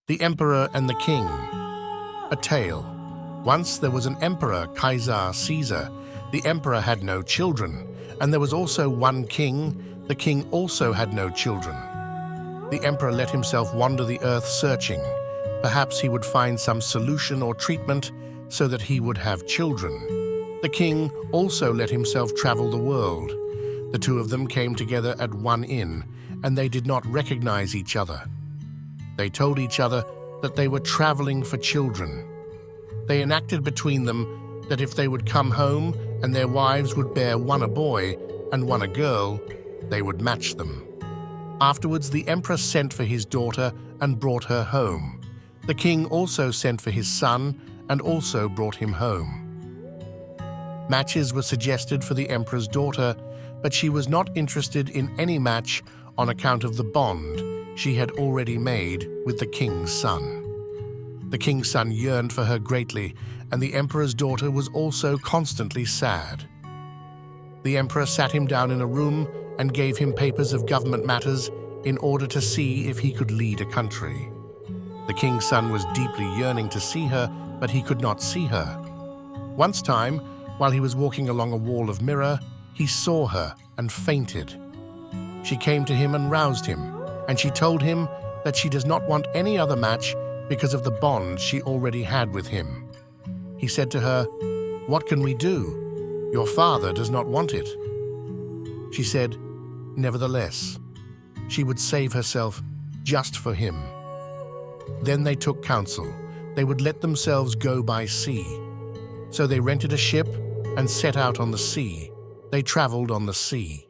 The Emperor and the King. A tale. Once there was an emperor, Kaiser Caesar. The emperor had no children, and there was also one king. The king also had no children. The emperor let himself wander the earth searching. Perhaps he would find some solution or treatment so that he would have children. The king also let himself travel the world. The two of them came together at one inn, and they did not recognize each other. They told each other that they were traveling for children. They enacted between them that if they would come home and their wives would bear one a boy and one a girl, they would match them. Afterwards, the emperor sent for his daughter and brought her home. The king also sent for his son and also brought him home. Matches were suggested for the emperor's daughter, but she was not interested in any match on account of the bond she had already made with the king's son. The king's son yearned for her greatly, and the emperor's daughter was also constantly sad. The emperor sat him down in a room and gave him papers of government matters in order to see if he could lead a country. The king's son was deeply yearning to see her, but he could not see her. Once time, while he was walking along a wall of mirror, he saw her and fainted. She came to him and roused him, and she told him that she does not want any other match because of the bond she already had with him. He said to her, "What can we do? Your father does not want it." She said, nevertheless, she would save herself just for him. Then they took counsel. They would let themselves go by sea. So they rented a ship and set out on the sea. They traveled on the sea.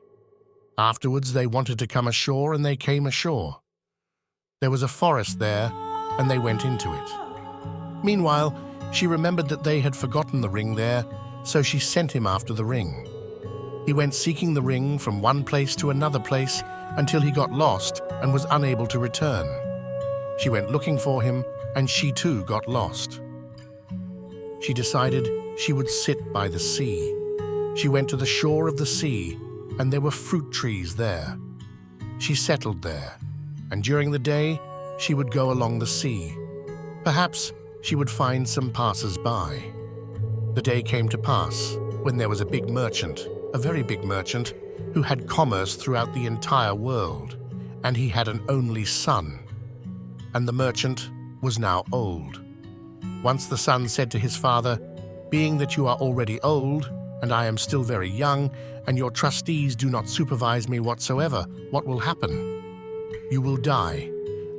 Afterwards, they wanted to come ashore, and they came ashore. There was a forest there, and they went into it. Meanwhile, she remembered that they had forgotten the ring there, so she sent him after the ring. He went seeking the ring from one place to another place until he got lost and was unable to return. She went looking for him, and she too got lost. She decided she would sit by the sea. She went to the shore of the sea, and there were fruit trees there. She settled there, and during the day she would go along the sea. Perhaps she would find some passers-by. The day came to pass when there was a big merchant, a very big merchant, who had commerce throughout the entire world, and he had an only son. And the merchant was now old. Once the son said to his father, "Being that you are already old, and I am still very young, and your trustees do not supervise me whatsoever, what will happen? You will die,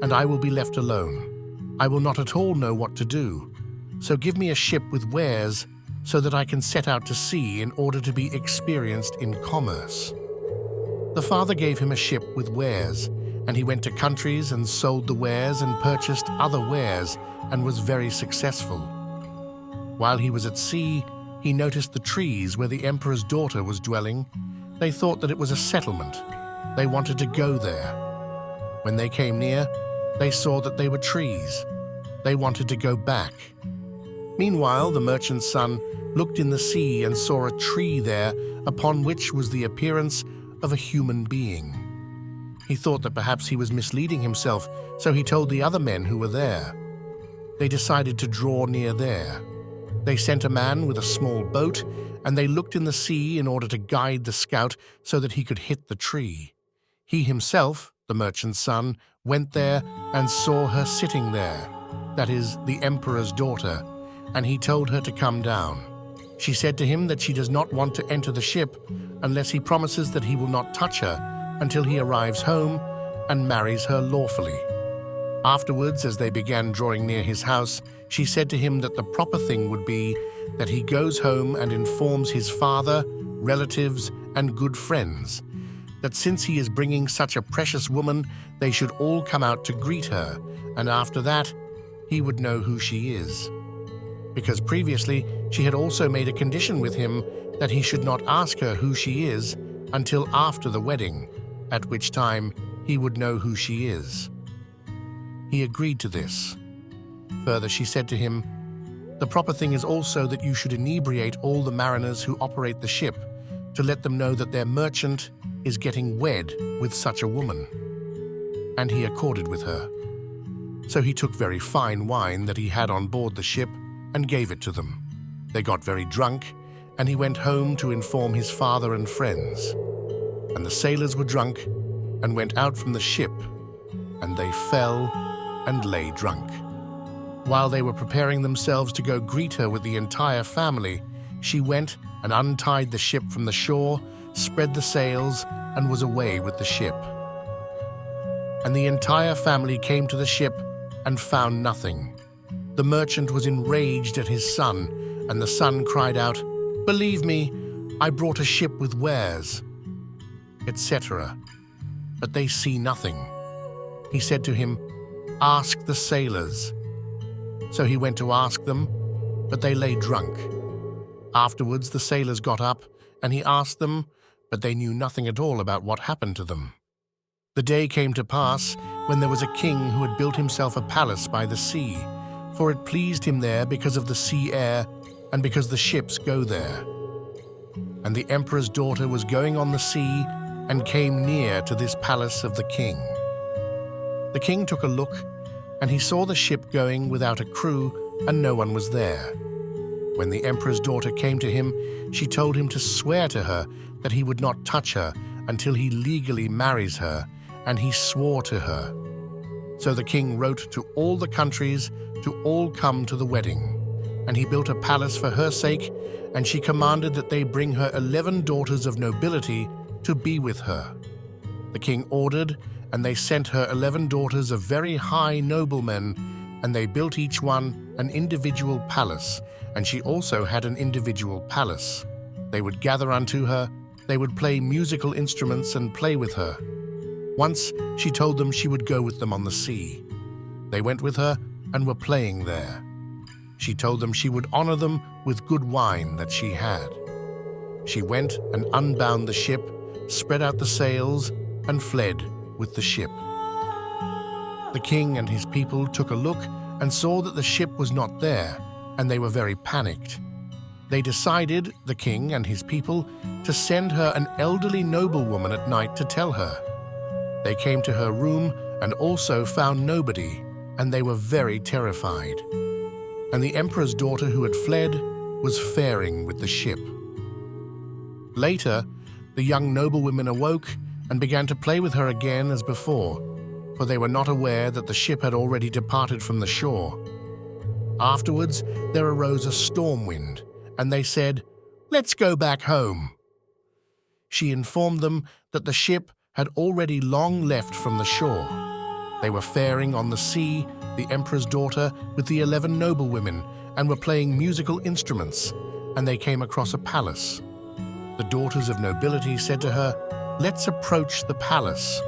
and I will be left alone. I will not at all know what to do. So give me a ship with wares so that I can set out to sea in order to be experienced in commerce." The father gave him a ship with wares, and he went to countries and sold the wares and purchased other wares and was very successful. While he was at sea, he noticed the trees where the emperor's daughter was dwelling. They thought that it was a settlement. They wanted to go there. When they came near, they saw that they were trees. They wanted to go back. Meanwhile, the merchant's son looked in the sea and saw a tree there upon which was the appearance of a human being. He thought that perhaps he was misleading himself, so he told the other men who were there. They decided to draw near there. They sent a man with a small boat, and they looked in the sea in order to guide the scout so that he could hit the tree. He himself, the merchant's son, went there and saw her sitting there, that is, the emperor's daughter, and he told her to come down. She said to him that she does not want to enter the ship unless he promises that he will not touch her until he arrives home and marries her lawfully. Afterwards, as they began drawing near his house, she said to him that the proper thing would be that he goes home and informs his father, relatives, and good friends that since he is bringing such a precious woman, they should all come out to greet her, and after that, he would know who she is. Because previously, she had also made a condition with him that he should not ask her who she is until after the wedding, at which time he would know who she is. He agreed to this. Further, she said to him, "The proper thing is also that you should inebriate all the mariners who operate the ship, to let them know that their merchant is getting wed with such a woman." And he accorded with her. So he took very fine wine that he had on board the ship and gave it to them. They got very drunk, and he went home to inform his father and friends. And the sailors were drunk and went out from the ship, and they fell and lay drunk. While they were preparing themselves to go greet her with the entire family, she went and untied the ship from the shore, spread the sails, and was away with the ship. And the entire family came to the ship and found nothing. The merchant was enraged at his son, and the son cried out, "Believe me, I brought a ship with wares," etc. But they see nothing. He said to him, "Ask the sailors." So he went to ask them, but they lay drunk. Afterwards the sailors got up, and he asked them, but they knew nothing at all about what happened to them. The day came to pass when there was a king who had built himself a palace by the sea, for it pleased him there because of the sea air and because the ships go there. And the emperor's daughter was going on the sea and came near to this palace of the king. The king took a look, and he saw the ship going without a crew, and no one was there. When the emperor's daughter came to him, she told him to swear to her that he would not touch her until he legally marries her, and he swore to her. So the king wrote to all the countries to all come to the wedding, and he built a palace for her sake, and she commanded that they bring her 11 daughters of nobility to be with her. The king ordered, and they sent her 11 daughters of very high noblemen, and they built each one an individual palace, and she also had an individual palace. They would gather unto her, they would play musical instruments and play with her. Once she told them she would go with them on the sea. They went with her and were playing there. She told them she would honor them with good wine that she had. She went and unbound the ship, spread out the sails, and fled with the ship. The king and his people took a look and saw that the ship was not there, and they were very panicked. They decided, the king and his people, to send her an elderly noblewoman at night to tell her. They came to her room and also found nobody, and they were very terrified. And the emperor's daughter who had fled was faring with the ship. Later, the young noblewomen awoke and began to play with her again as before, for they were not aware that the ship had already departed from the shore. Afterwards, there arose a storm wind, and they said, "Let's go back home." She informed them that the ship had already long left from the shore. They were faring on the sea, the emperor's daughter with the 11 noblewomen, and were playing musical instruments, and they came across a palace. The daughters of nobility said to her, "Let's approach the palace."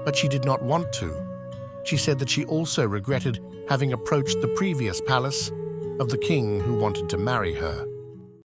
But she did not want to. She said that she also regretted having approached the previous palace of the king who wanted to marry her.